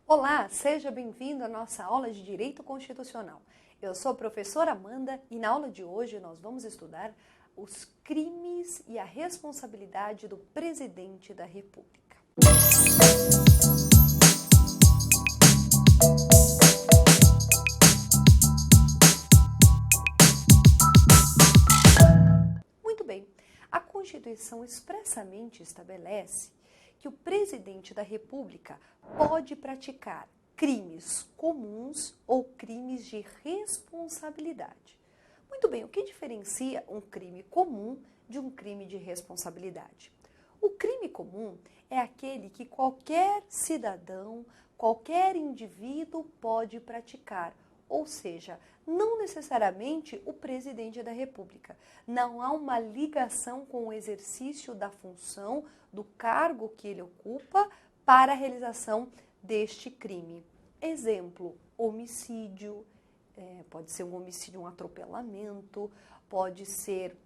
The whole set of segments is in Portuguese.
Olá, seja bem-vindo à nossa aula de Direito Constitucional. Eu sou a professora Amanda e na aula de hoje nós vamos estudar os crimes e a responsabilidade do presidente da República. Muito bem, a Constituição expressamente estabelece que o presidente da República pode praticar crimes comuns ou crimes de responsabilidade. Muito bem, o que diferencia um crime comum de um crime de responsabilidade? O crime comum é aquele que qualquer cidadão, qualquer indivíduo pode praticar, ou seja, não necessariamente o presidente da República. Não há uma ligação com o exercício da função, do cargo que ele ocupa para a realização deste crime. Exemplo, homicídio, pode ser um homicídio, um atropelamento, pode ser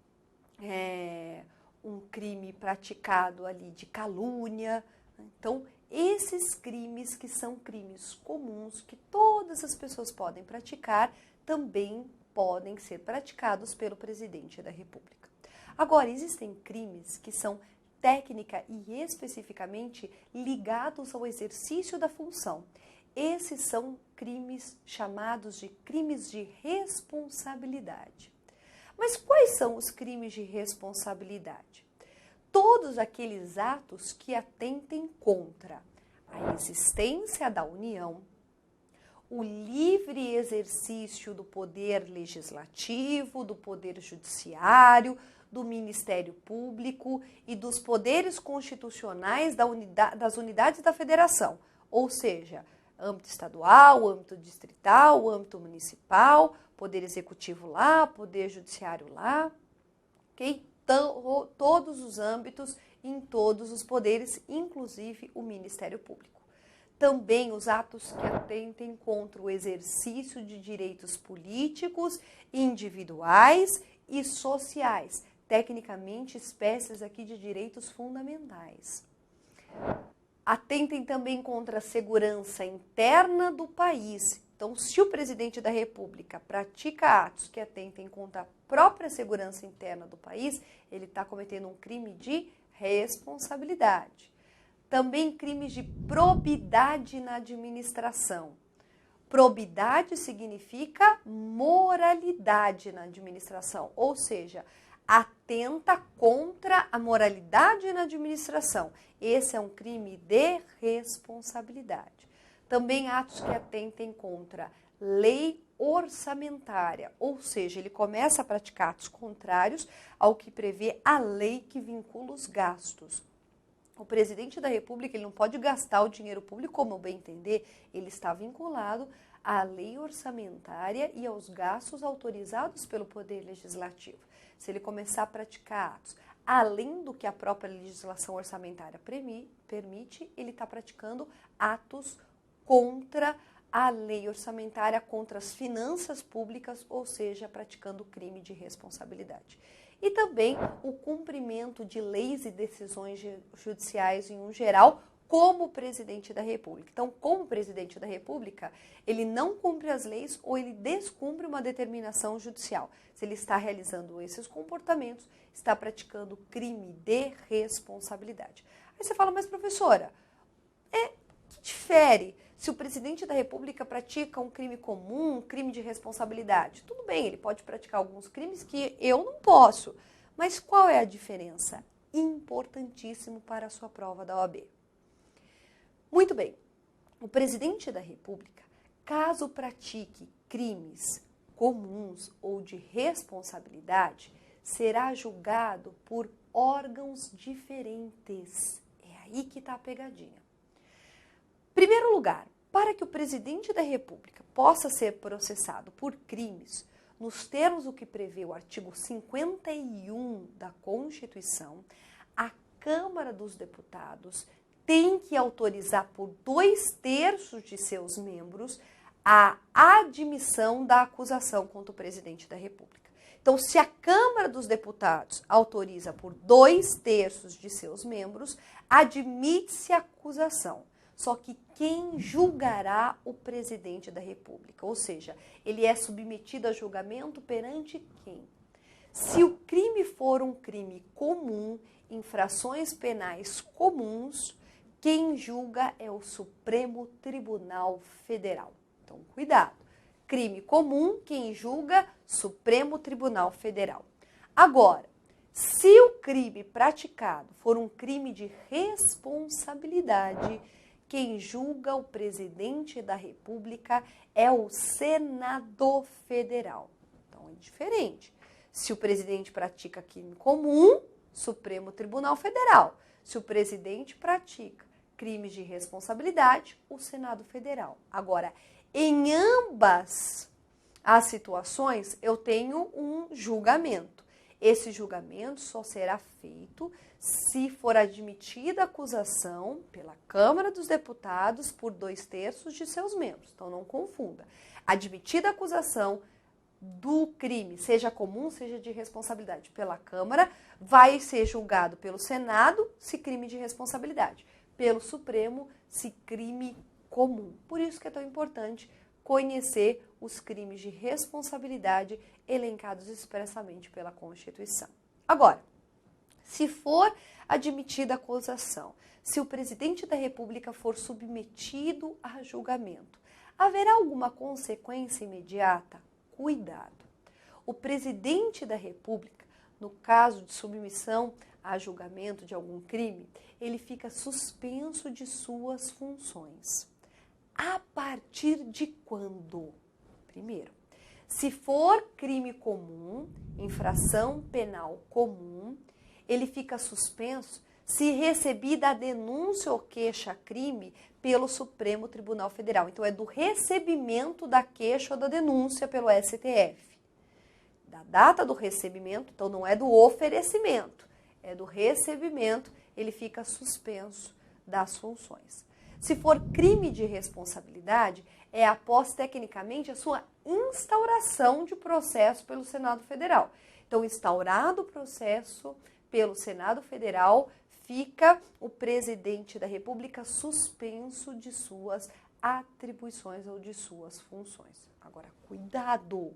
um crime praticado ali de calúnia. Então, esses crimes que são crimes comuns, que todas as pessoas podem praticar, também podem ser praticados pelo presidente da República. Agora, existem crimes que são técnica e especificamente ligados ao exercício da função. Esses são crimes chamados de crimes de responsabilidade. Mas quais são os crimes de responsabilidade? Todos aqueles atos que atentem contra a existência da União, o livre exercício do poder legislativo, do poder judiciário, do Ministério Público e dos poderes constitucionais das unidades da federação, ou seja, âmbito estadual, âmbito distrital, âmbito municipal, poder executivo lá, poder judiciário lá, ok? Todos os âmbitos, em todos os poderes, inclusive o Ministério Público. Também os atos que atentem contra o exercício de direitos políticos, individuais e sociais, tecnicamente espécies aqui de direitos fundamentais. Atentem também contra a segurança interna do país. Então, se o presidente da República pratica atos que atentem contra a própria segurança interna do país, ele está cometendo um crime de responsabilidade. Também crimes de probidade na administração. Probidade significa moralidade na administração, ou seja, atenta contra a moralidade na administração. Esse é um crime de responsabilidade. Também atos que atentem contra lei orçamentária, ou seja, ele começa a praticar atos contrários ao que prevê a lei que vincula os gastos. O presidente da República ele não pode gastar o dinheiro público como bem entender, ele está vinculado à lei orçamentária e aos gastos autorizados pelo Poder Legislativo. Se ele começar a praticar atos além do que a própria legislação orçamentária permite, ele está praticando atos contra a lei orçamentária, contra as finanças públicas, ou seja, praticando crime de responsabilidade. E também o cumprimento de leis e decisões judiciais em um geral, como presidente da República. Então, como presidente da República, ele não cumpre as leis ou ele descumpre uma determinação judicial. Se ele está realizando esses comportamentos, está praticando crime de responsabilidade. Aí você fala, mas professora, que difere se o presidente da República pratica um crime comum, um crime de responsabilidade? Tudo bem, ele pode praticar alguns crimes que eu não posso. Mas qual é a diferença? Importantíssimo para a sua prova da OAB. Muito bem, o presidente da República, caso pratique crimes comuns ou de responsabilidade, será julgado por órgãos diferentes. É aí que está a pegadinha. Primeiro lugar, para que o presidente da República possa ser processado por crimes, nos termos do que prevê o artigo 51 da Constituição, a Câmara dos Deputados tem que autorizar por 2/3 de seus membros a admissão da acusação contra o presidente da República. Então, se a Câmara dos Deputados autoriza por 2/3 de seus membros, admite-se a acusação. só que quem julgará o presidente da República? Ou seja, ele é submetido a julgamento perante quem? Se o crime for um crime comum, infrações penais comuns, quem julga é o Supremo Tribunal Federal. Então, cuidado. Crime comum, quem julga? Supremo Tribunal Federal. Agora, se o crime praticado for um crime de responsabilidade, quem julga o presidente da República é o Senado Federal. Então, é diferente. Se o presidente pratica crime comum, Supremo Tribunal Federal. Se o presidente pratica crimes de responsabilidade, o Senado Federal. Agora, em ambas as situações, eu tenho um julgamento. Esse julgamento só será feito se for admitida a acusação pela Câmara dos Deputados por 2/3 de seus membros. Então, não confunda. Admitida a acusação do crime, seja comum, seja de responsabilidade, pela Câmara, vai ser julgado pelo Senado, se crime de responsabilidade, pelo Supremo, se crime comum. Por isso que é tão importante conhecer os crimes de responsabilidade elencados expressamente pela Constituição. Agora, se for admitida a acusação, se o presidente da República for submetido a julgamento, haverá alguma consequência imediata? Cuidado. O presidente da República, no caso de submissão a julgamento de algum crime, ele fica suspenso de suas funções. A partir de quando? Primeiro, se for crime comum, infração penal comum, ele fica suspenso se recebida a denúncia ou queixa-crime pelo Supremo Tribunal Federal. Então, é do recebimento da queixa ou da denúncia pelo STF. Da data do recebimento, então não é do oferecimento, é do recebimento, ele fica suspenso das funções. Se for crime de responsabilidade, é após, tecnicamente, a sua instauração de processo pelo Senado Federal. Então, instaurado o processo pelo Senado Federal, fica o presidente da República suspenso de suas atribuições ou de suas funções. Agora, cuidado!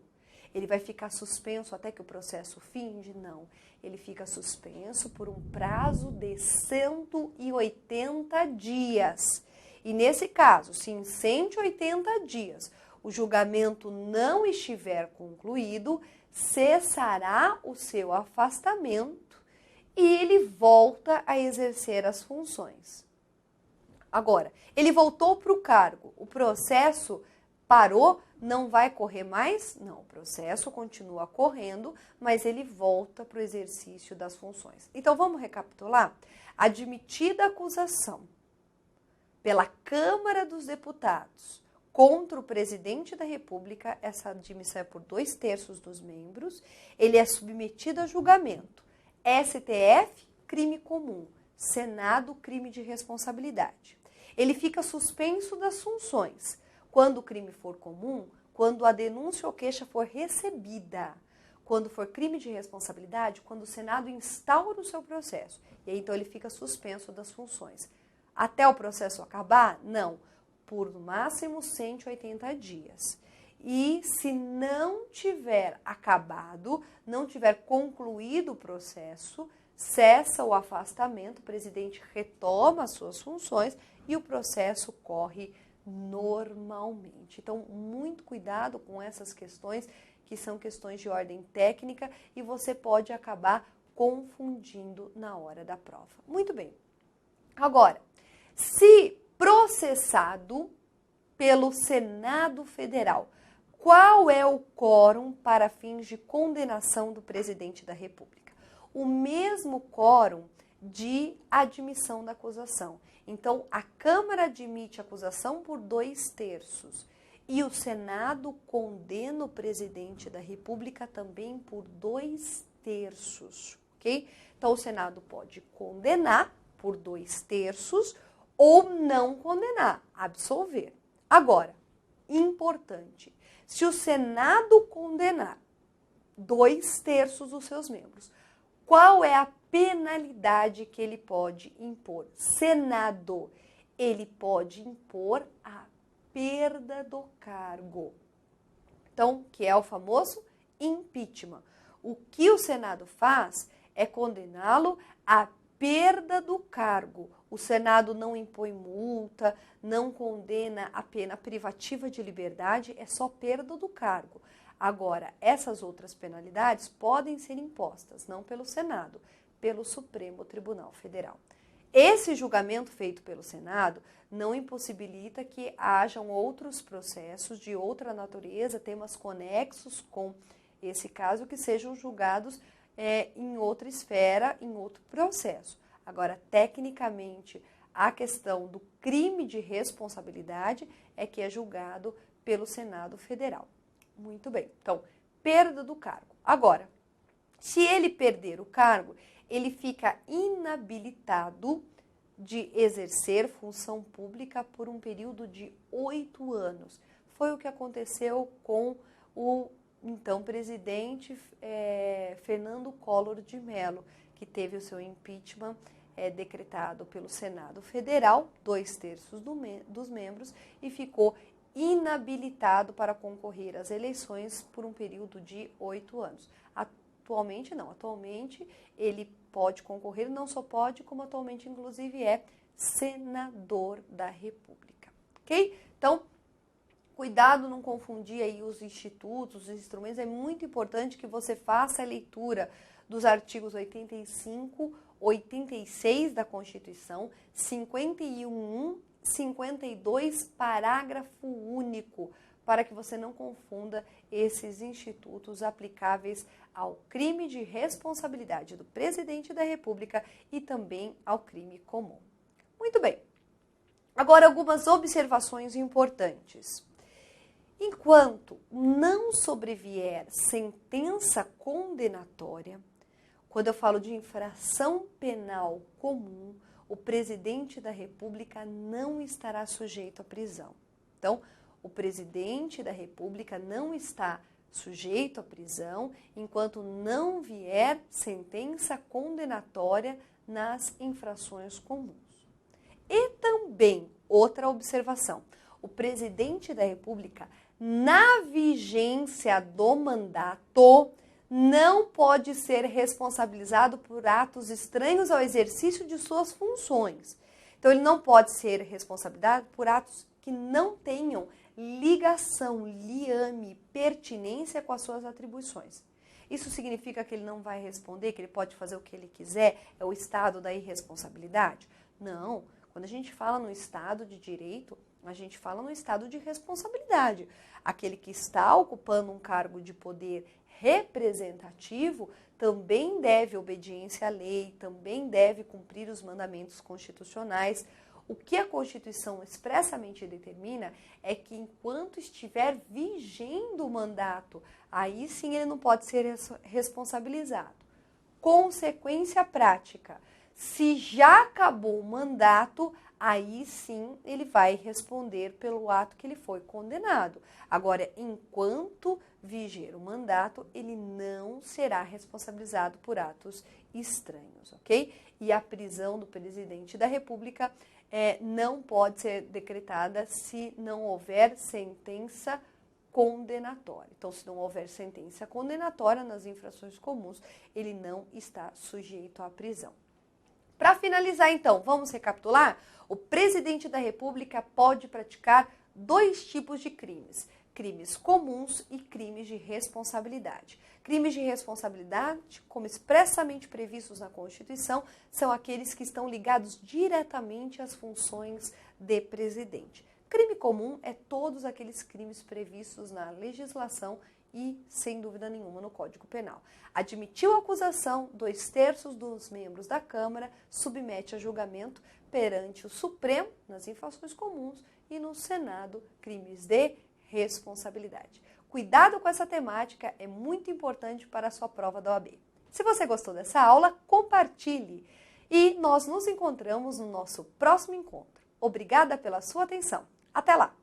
Ele vai ficar suspenso até que o processo finde? Não. Ele fica suspenso por um prazo de 180 dias. E nesse caso, se em 180 dias o julgamento não estiver concluído, cessará o seu afastamento e ele volta a exercer as funções. Agora, ele voltou para o cargo, o processo parou, não vai correr mais? Não, o processo continua correndo, mas ele volta para o exercício das funções. Então, vamos recapitular? Admitida a acusação pela Câmara dos Deputados contra o presidente da República, essa admissão é por 2/3 dos membros, ele é submetido a julgamento. STF, crime comum. Senado, crime de responsabilidade. Ele fica suspenso das funções. Quando o crime for comum, quando a denúncia ou queixa for recebida. Quando for crime de responsabilidade, quando o Senado instaura o seu processo. E aí, então, ele fica suspenso das funções. Até o processo acabar? Não. Por no máximo 180 dias. E se não tiver acabado, não tiver concluído o processo, cessa o afastamento, o presidente retoma as suas funções e o processo corre normalmente. Então, muito cuidado com essas questões, que são questões de ordem técnica e você pode acabar confundindo na hora da prova. Muito bem. Agora, se processado pelo Senado Federal, qual é o quórum para fins de condenação do presidente da República? O mesmo quórum de admissão da acusação. Então, a Câmara admite a acusação por 2/3 e o Senado condena o presidente da República também por 2/3, ok? Então, o Senado pode condenar por 2/3 ou não condenar, absolver. Agora, importante, se o Senado condenar 2/3 dos seus membros, qual é a penalidade que ele pode impor? Senado, ele pode impor a perda do cargo. Então, que é o famoso impeachment. O que o Senado faz é condená-lo à perda do cargo. O Senado não impõe multa, não condena a pena privativa de liberdade, é só perda do cargo. Agora, essas outras penalidades podem ser impostas, não pelo Senado, pelo Supremo Tribunal Federal. Esse julgamento feito pelo Senado não impossibilita que hajam outros processos de outra natureza, temas conexos com esse caso, que sejam julgados em outra esfera, em outro processo. Agora, tecnicamente, a questão do crime de responsabilidade é que é julgado pelo Senado Federal. Muito bem. Então, perda do cargo. Agora, se ele perder o cargo, ele fica inabilitado de exercer função pública por um período de 8 anos. Foi o que aconteceu com o então presidente Fernando Collor de Mello, que teve o seu impeachment decretado pelo Senado Federal, 2/3 dos membros, e ficou inabilitado para concorrer às eleições por um período de 8 anos. Atualmente não, atualmente ele pode concorrer, não só pode, como atualmente inclusive é senador da República, ok? Então, cuidado não confundir aí os institutos, os instrumentos, é muito importante que você faça a leitura dos artigos 85, 86 da Constituição, 51, 52, parágrafo único, para que você não confunda esses institutos aplicáveis ao crime de responsabilidade do presidente da República e também ao crime comum. Muito bem. Agora, algumas observações importantes. Enquanto não sobrevier sentença condenatória, quando eu falo de infração penal comum, o presidente da República não estará sujeito à prisão. Então, o presidente da República não está sujeito à prisão enquanto não vier sentença condenatória nas infrações comuns. E também, outra observação, o presidente da República, na vigência do mandato, não pode ser responsabilizado por atos estranhos ao exercício de suas funções. Então, ele não pode ser responsabilizado por atos que não tenham ligação, liame, pertinência com as suas atribuições. Isso significa que ele não vai responder, que ele pode fazer o que ele quiser? É o estado da irresponsabilidade? Não. Quando a gente fala no estado de direito, a gente fala no estado de responsabilidade. Aquele que está ocupando um cargo de poder representativo também deve obediência à lei, também deve cumprir os mandamentos constitucionais. O que a Constituição expressamente determina é que enquanto estiver vigendo o mandato, aí sim ele não pode ser responsabilizado. Consequência prática, se já acabou o mandato, aí sim ele vai responder pelo ato que ele foi condenado. Agora, enquanto viger o mandato, ele não será responsabilizado por atos estranhos, ok? E a prisão do presidente da República não pode ser decretada se não houver sentença condenatória. Então, se não houver sentença condenatória nas infrações comuns, ele não está sujeito à prisão. Para finalizar, então, vamos recapitular? O presidente da República pode praticar 2 tipos de crimes: crimes comuns e crimes de responsabilidade. Crimes de responsabilidade, como expressamente previstos na Constituição, são aqueles que estão ligados diretamente às funções de presidente. Crime comum é todos aqueles crimes previstos na legislação e, sem dúvida nenhuma, no Código Penal. Admitiu a acusação, 2/3 dos membros da Câmara submete a julgamento perante o Supremo, nas infrações comuns, e no Senado, crimes de responsabilidade. Cuidado com essa temática, é muito importante para a sua prova da OAB. Se você gostou dessa aula, compartilhe e nós nos encontramos no nosso próximo encontro. Obrigada pela sua atenção. Até lá!